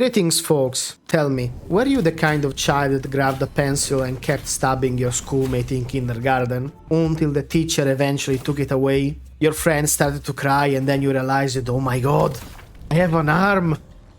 Greetings, folks. Tell me, were you the kind of child that grabbed a pencil and kept stabbing your schoolmate in kindergarten until the teacher eventually took it away? Your friend started to cry and then you realized, oh my god, I have an arm.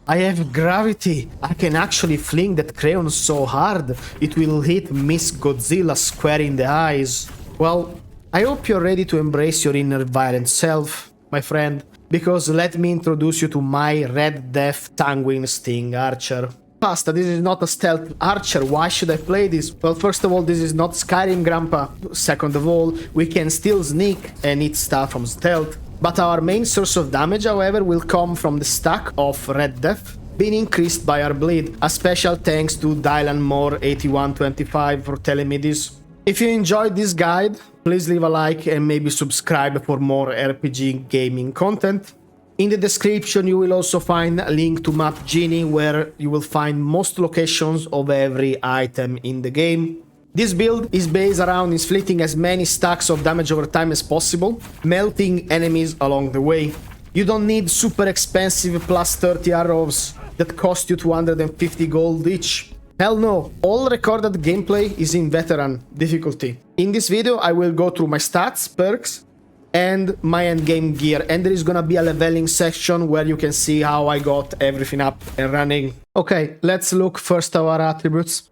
I have gravity. I can actually fling that crayon so hard it will hit Miss Godzilla square in the eyes. Well, I hope you're ready to embrace your inner violent self, my friend. Because let me introduce you to my Red Death Sanguine Sting Archer. Pasta, this is not a stealth archer, why should I play this? Well, first of all, this is not Skyrim, Grandpa. Second of all, we can still sneak and eat stuff from stealth. But our main source of damage, however, will come from the stack of Red Death, being increased by our bleed. A special thanks to Dylan Moore 8125 for telling me this. If you enjoyed this guide, please leave a like and maybe subscribe for more RPG gaming content. In the description you will also find a link to Map Genie where you will find most locations of every item in the game. This build is based around inflicting as many stacks of damage over time as possible, melting enemies along the way. You don't need super expensive plus 30 arrows that cost you 250 gold each. Hell no, all recorded gameplay is in veteran difficulty. In this video I will go through my stats, perks, and my endgame gear, and there is gonna be a leveling section where you can see how I got everything up and running. Okay, let's look first at our attributes.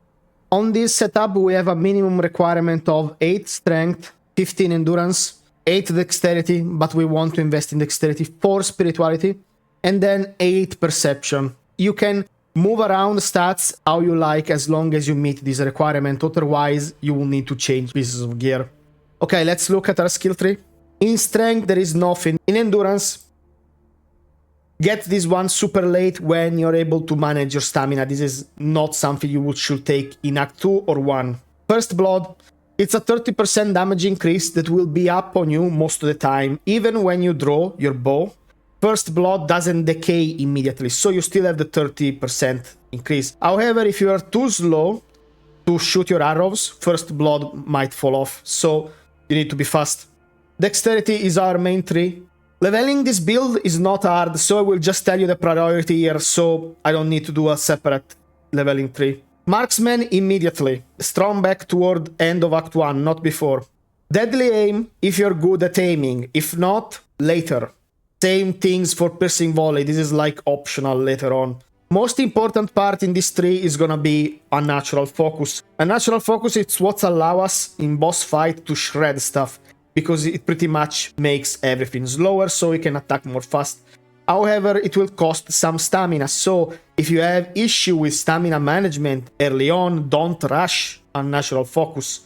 On this setup we have a minimum requirement of 8 strength, 15 endurance, 8 dexterity, but we want to invest in dexterity for spirituality, and then 8 perception. You can move around stats how you like as long as you meet this requirement, otherwise you will need to change pieces of gear. Okay, let's look at our skill tree. In strength there is nothing. In endurance, get this one super late when you're able to manage your stamina. This is not something you should take in Act 2 or 1. First blood, it's a 30% damage increase that will be up on you most of the time, even when you draw your bow. First blood doesn't decay immediately, so you still have the 30% increase. However, if you are too slow to shoot your arrows, first blood might fall off, so you need to be fast. Dexterity is our main tree. Leveling this build is not hard, so I will just tell you the priority here, so I don't need to do a separate leveling tree. Marksman immediately. Strong back toward end of Act 1, not before. Deadly aim if you're good at aiming, if not, later. Same things for piercing volley, this is like optional later on. Most important part in this tree is gonna be a natural focus. A natural focus is what allows us in boss fight to shred stuff, because it pretty much makes everything slower so we can attack more fast. However, it will cost some stamina, so if you have issue with stamina management early on, don't rush a natural focus.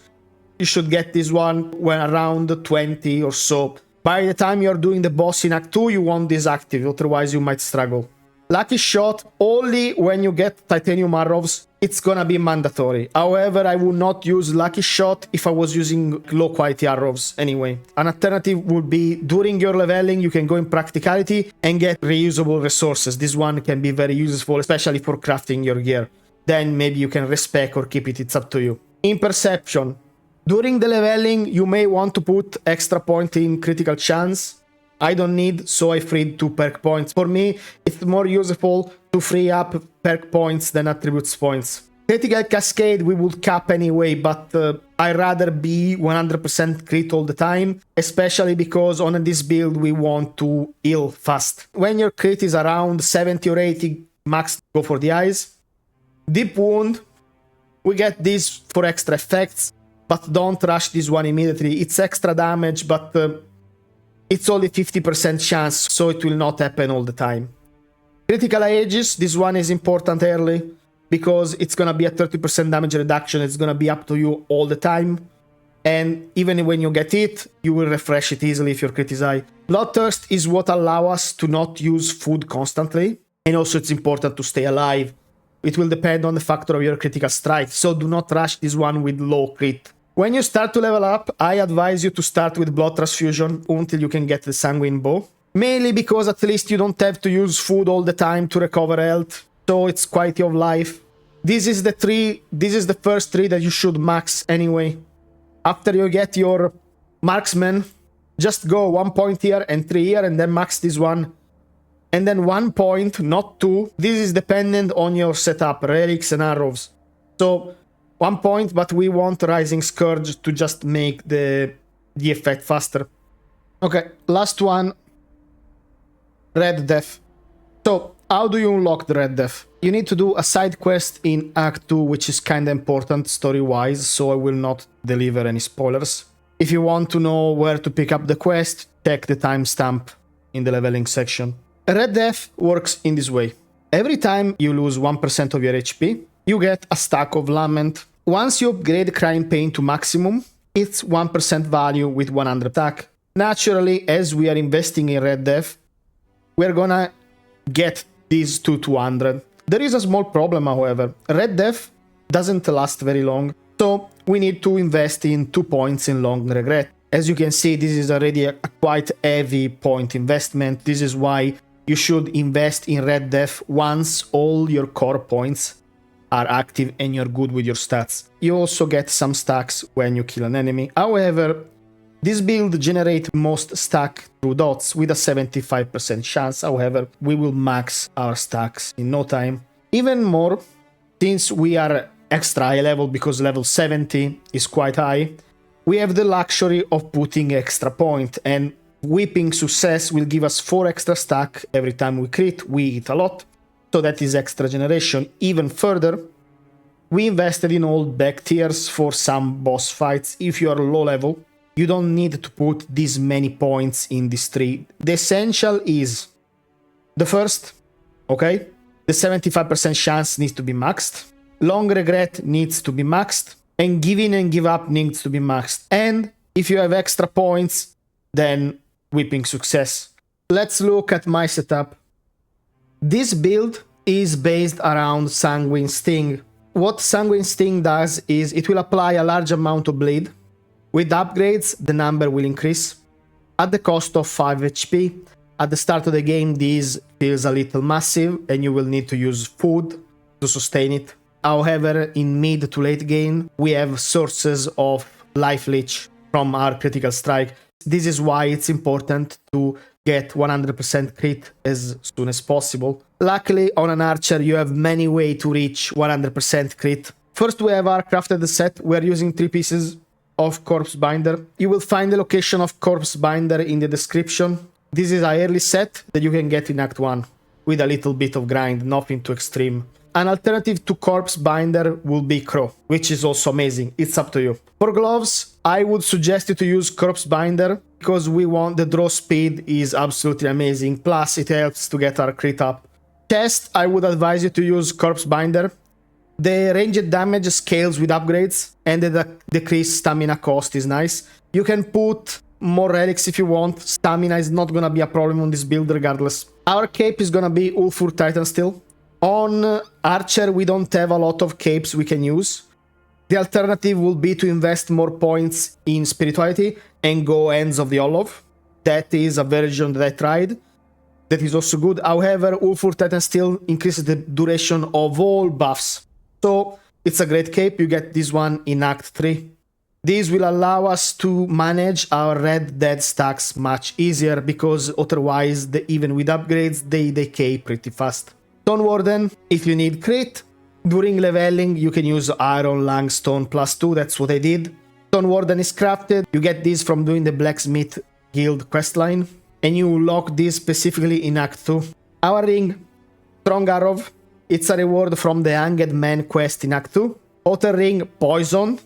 You should get this one when around 20 or so. By the time you're doing the boss in Act 2, you want this active, otherwise you might struggle. Lucky shot, only when you get titanium arrows, it's gonna be mandatory. However, I would not use lucky shot if I was using low quality arrows anyway. An alternative would be, during your leveling, you can go in practicality and get reusable resources. This one can be very useful, especially for crafting your gear. Then maybe you can respec or keep it, it's up to you. In perception, during the leveling, you may want to put extra point in critical chance. I don't need, so I freed 2 perk points. For me, it's more useful to free up perk points than attributes points. Critical cascade we would cap anyway, but I'd rather be 100% crit all the time, especially because on this build we want to heal fast. When your crit is around 70 or 80, max go for the eyes. Deep wound, we get this for extra effects. But don't rush this one immediately. It's extra damage, but it's only 50% chance, so it will not happen all the time. Critical Aegis, this one is important early, because it's gonna be a 30% damage reduction. It's gonna be up to you all the time. And even when you get it, you will refresh it easily if your crit is high. Bloodthirst is what allows us to not use food constantly. And also it's important to stay alive. It will depend on the factor of your critical strike, so do not rush this one with low crit. When you start to level up, I advise you to start with blood transfusion until you can get the sanguine bow. Mainly because at least you don't have to use food all the time to recover health, so it's quality of life. This is the first tree that you should max anyway. After you get your marksman, just go 1 point here and 3 here and then max this one. and then 1 point, not 2. This is dependent on your setup, relics and arrows. So 1 point, but we want Rising Scourge to just make the effect faster. Okay, last one. Red Death. So, how do you unlock the Red Death? You need to do a side quest in Act 2, which is kinda important story-wise, so I will not deliver any spoilers. If you want to know where to pick up the quest, check the timestamp in the leveling section. Red Death works in this way. Every time you lose 1% of your HP, you get a stack of Lament. Once you upgrade Crying Pain to maximum, it's 1% value with 100 stack. Naturally, as we are investing in Red Death, we're gonna get these to 200. There is a small problem, however. Red Death doesn't last very long, so we need to invest in 2 points in Long Regret. As you can see, this is already a quite heavy point investment. This is why you should invest in Red Death once all your core points are active and you're good with your stats. You also get some stacks when you kill an enemy. However, this build generates most stack through dots with a 75% chance. However, we will max our stacks in no time. Even more, since we are extra high level because level 70 is quite high, we have the luxury of putting extra point, and Whipping Success will give us 4 extra stack every time we crit. We hit a lot, so that is extra generation. Even further, we invested in old back tiers for some boss fights. If you are low level, you don't need to put this many points in this tree. The essential is the first, okay? The 75% chance needs to be maxed. Long Regret needs to be maxed. And Give In and Give Up needs to be maxed. And if you have extra points, then Whipping Success. Let's look at my setup. This build is based around Sanguine Sting. What Sanguine Sting does is it will apply a large amount of bleed. With upgrades, the number will increase at the cost of 5 HP. At the start of the game, this feels a little massive and you will need to use food to sustain it. However, in mid to late game, we have sources of life leech from our critical strike. This is why it's important to get 100% crit as soon as possible. Luckily, on an archer, you have many ways to reach 100% crit. First, we have our crafted set. We're using 3 pieces of Corpsebinder. You will find the location of Corpsebinder in the description. This is a early set that you can get in Act 1 with a little bit of grind, nothing too extreme. An alternative to Corpsebinder will be Crow, which is also amazing. It's up to you. For gloves, I would suggest you to use Corpsebinder because the draw speed is absolutely amazing. Plus, it helps to get our crit up. Chest, I would advise you to use Corpsebinder. The ranged damage scales with upgrades, and the decreased stamina cost is nice. You can put more relics if you want. Stamina is not gonna be a problem on this build regardless. Our cape is gonna be Ulfur Titan still. On Archer, we don't have a lot of capes we can use. The alternative will be to invest more points in Spirituality and go Hands of the Olof. That is a version that I tried. That is also good. However, Ulfur Titan still increases the duration of all buffs. So it's a great cape. You get this one in Act 3. This will allow us to manage our Red Dead stacks much easier because otherwise, even with upgrades, they decay pretty fast. Stone Warden, if you need crit, during leveling you can use Iron Lung Stone +2, that's what I did. Stone Warden is crafted, you get this from doing the Blacksmith Guild questline, and you unlock this specifically in Act 2. Our ring, Strong Arrow, it's a reward from the Hanged Man quest in Act 2. Outer ring, Poison.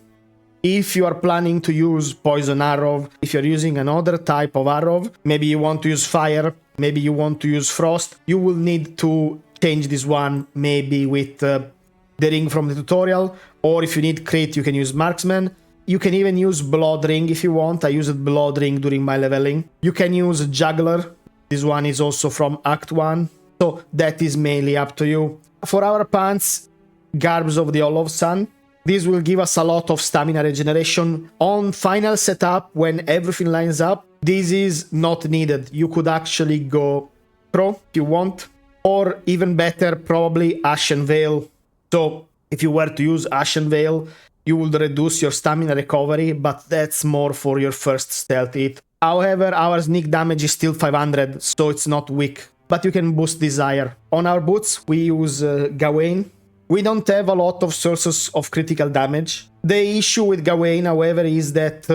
If you are planning to use Poison Arrow, if you're using another type of arrow, maybe you want to use Fire, maybe you want to use Frost, you will need to change this one maybe with the ring from the tutorial, or if you need crit you can use Marksman. You can even use Blood Ring if you want. I used Blood Ring during my leveling. You can use Juggler. This one is also from Act 1, so that is mainly up to you. For our pants, Garbs of the Olive Sun. This will give us a lot of stamina regeneration. On final setup, when everything lines up, this is not needed. You could actually go Crow if you want. Or even better, probably Ashen Veil. So if you were to use Ashen Veil, you would reduce your stamina recovery, but that's more for your first stealth hit. However, our sneak damage is still 500, so it's not weak. but you can boost desire. On our boots, we use Gawain. We don't have a lot of sources of critical damage. The issue with Gawain, however, is that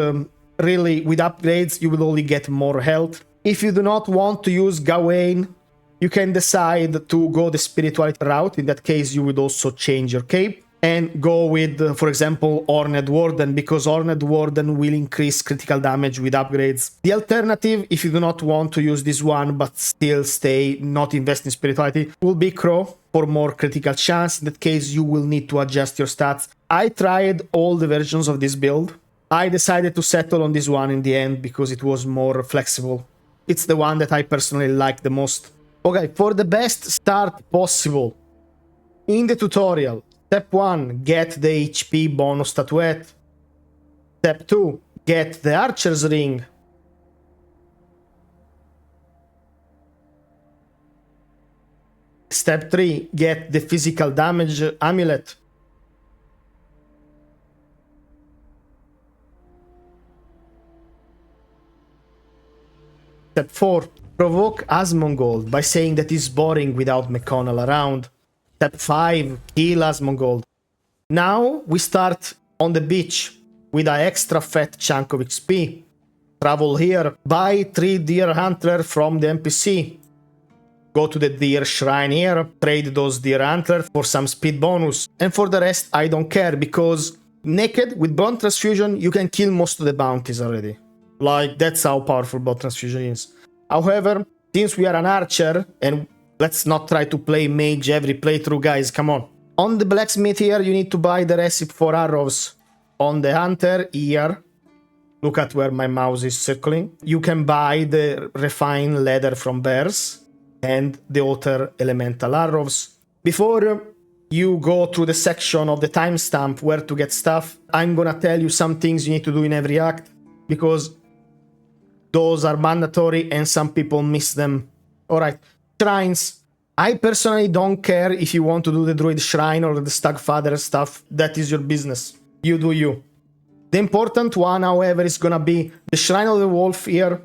really with upgrades, you will only get more health. If you do not want to use Gawain, you can decide to go the spirituality route. In that case, you would also change your cape and go with, for example, Horned Warden, because Horned Warden will increase critical damage with upgrades. The alternative, if you do not want to use this one but still not invest in spirituality, will be Crow for more critical chance. In that case, you will need to adjust your stats. I tried all the versions of this build. I decided to settle on this one in the end because it was more flexible. It's the one that I personally like the most. Okay, for the best start possible, in the tutorial, Step 1, get the HP bonus statuette. Step 2, get the Archer's Ring. Step 3, get the physical damage amulet. Step 4, provoke Asmongold by saying that he's boring without McConnell around. Step 5, kill Asmongold. Now we start on the beach with an extra fat chunk of XP. Travel here, buy 3 deer antler from the NPC. Go to the deer shrine here, trade those deer antlers for some speed bonus. And for the rest, I don't care, because naked with blood transfusion, you can kill most of the bounties already. Like, that's how powerful blood transfusion is. However, since we are an archer, and let's not try to play mage every playthrough, guys, come on. On the blacksmith here, you need to buy the recipe for arrows. On the hunter here, look at where my mouse is circling. You can buy the refined leather from bears and the other elemental arrows. Before you go through the section of the timestamp where to get stuff, I'm gonna tell you some things you need to do in every act, because those are mandatory and some people miss them. Alright, shrines. I personally don't care if you want to do the druid shrine or the stagfather stuff. That is your business. You do you. The important one, however, is gonna be the shrine of the wolf here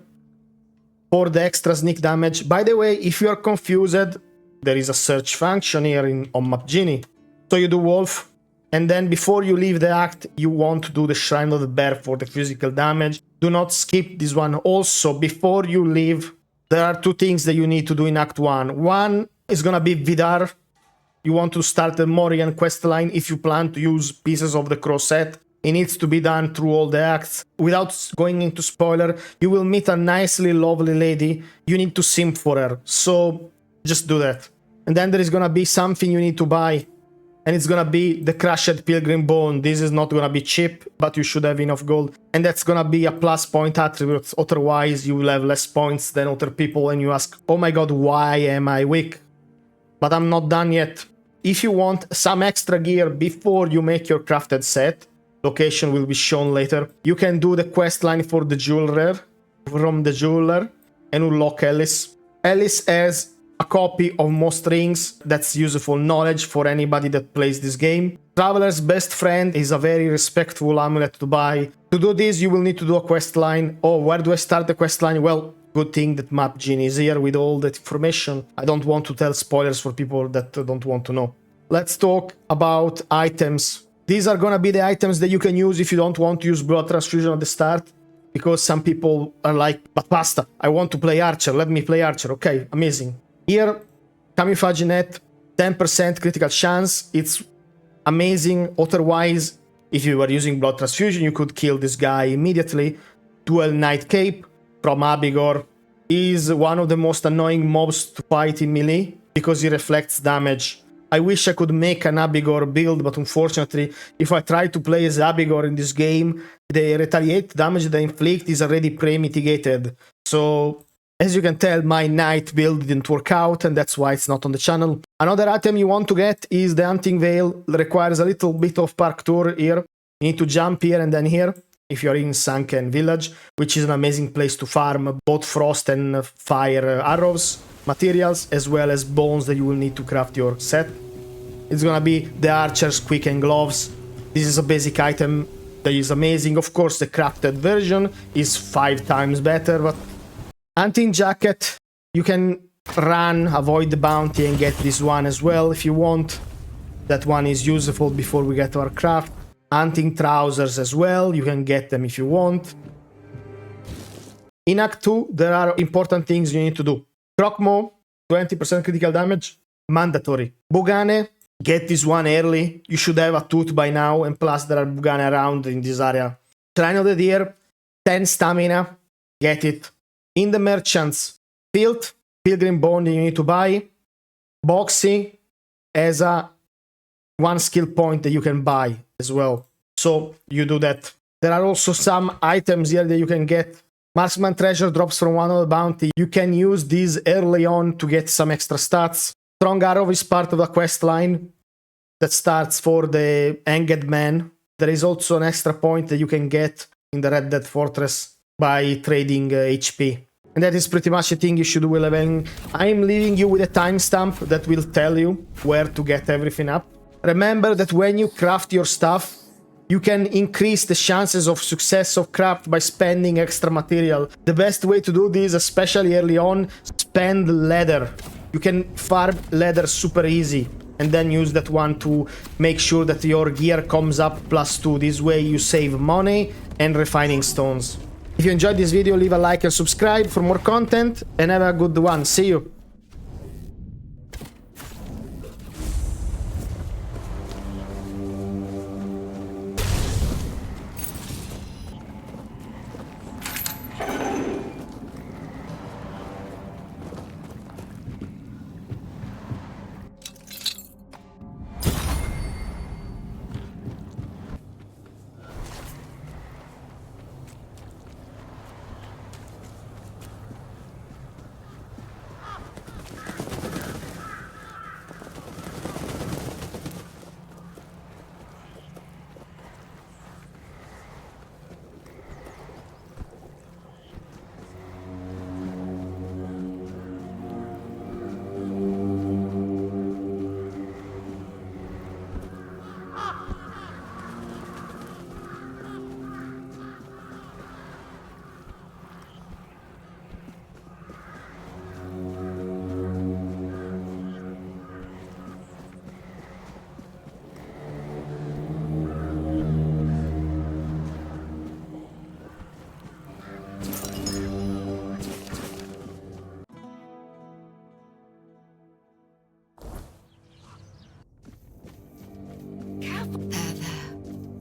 for the extra sneak damage. By the way, if you are confused, there is a search function here on Map Genie. So you do wolf, and then before you leave the act, you want to do the shrine of the bear for the physical damage. Do not skip this one. Also, before you leave, there are 2 things that you need to do in Act 1. One is gonna be Vidar. You want to start the Morian questline if you plan to use pieces of the Crow set. It needs to be done through all the acts. Without going into spoiler, you will meet a nicely lovely lady. You need to simp for her, so just do that. And then there is gonna be something you need to buy, and it's gonna be the crushed pilgrim bone. This is not gonna be cheap, but you should have enough gold, and that's gonna be a plus point attribute. Otherwise, you will have less points than other people, and you ask, oh my god, why am I weak? But I'm not done yet. If you want some extra gear before you make your crafted set, location will be shown later, you can do the questline for the jeweler, from the jeweler, and unlock Ellis. Ellis has a copy of most rings. That's useful knowledge for anybody that plays this game. Traveler's best friend is a very respectful amulet to buy. To do this, you will need to do a questline. Oh, where do I start the questline? Well, good thing that Map Genie is here with all that information. I don't want to tell spoilers for people that don't want to know. Let's talk about items. These are gonna be the items that you can use if you don't want to use blood transfusion at the start. Because some people are like, but Pasta, I want to play Archer, let me play Archer. Okay, amazing. Here, Camouflage Net, 10% critical chance. It's amazing. Otherwise, if you were using blood transfusion, you could kill this guy immediately. Dual Knight Cape from Abigor is one of the most annoying mobs to fight in melee because he reflects damage. I wish I could make an Abigor build, but unfortunately, if I try to play as Abigor in this game, the retaliate damage they inflict is already pre-mitigated. So, as you can tell, my Knight build didn't work out, and that's why it's not on the channel. Another item you want to get is the Hunting Veil. It requires a little bit of park tour here. You need to jump here and then here, if you're in Sunken Village, which is an amazing place to farm both frost and fire arrows, materials, as well as bones that you will need to craft your set. It's gonna be the Archer's Quick and Gloves. This is a basic item that is amazing. Of course, the crafted version is 5 times better, but Hunting Jacket, you can run, avoid the bounty, and get this one as well if you want. That one is useful before we get to our craft. Hunting trousers as well, you can get them if you want. In Act 2, there are important things you need to do. Crockmo, 20% critical damage, mandatory. Bugane, get this one early. You should have a tooth by now, and plus there are Bugane around in this area. Shrine of the Deer, 10 stamina, get it. In the merchants, Filth, Pilgrim Bone you need to buy. Boxy as a 1 skill point that you can buy as well. So you do that. There are also some items here that you can get. Marksman treasure drops from one of the bounty. You can use these early on to get some extra stats. Strong Arrow is part of the quest line that starts for the Hanged Man. There is also an extra point that you can get in the Red Dead Fortress by trading HP. And that is pretty much the thing you should do with leveling. I'm leaving you with a timestamp that will tell you where to get everything up. Remember that when you craft your stuff, you can increase the chances of success of craft by spending extra material. The best way to do this, especially early on, spend leather. You can farm leather super easy and then use that one to make sure that your gear comes up +2. This way you save money and refining stones. If you enjoyed this video, leave a like and subscribe for more content, and have a good one. See you!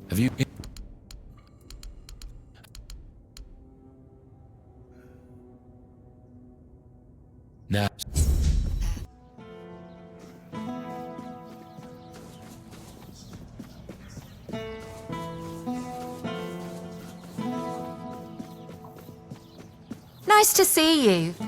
Have you... Now... Nice to see you.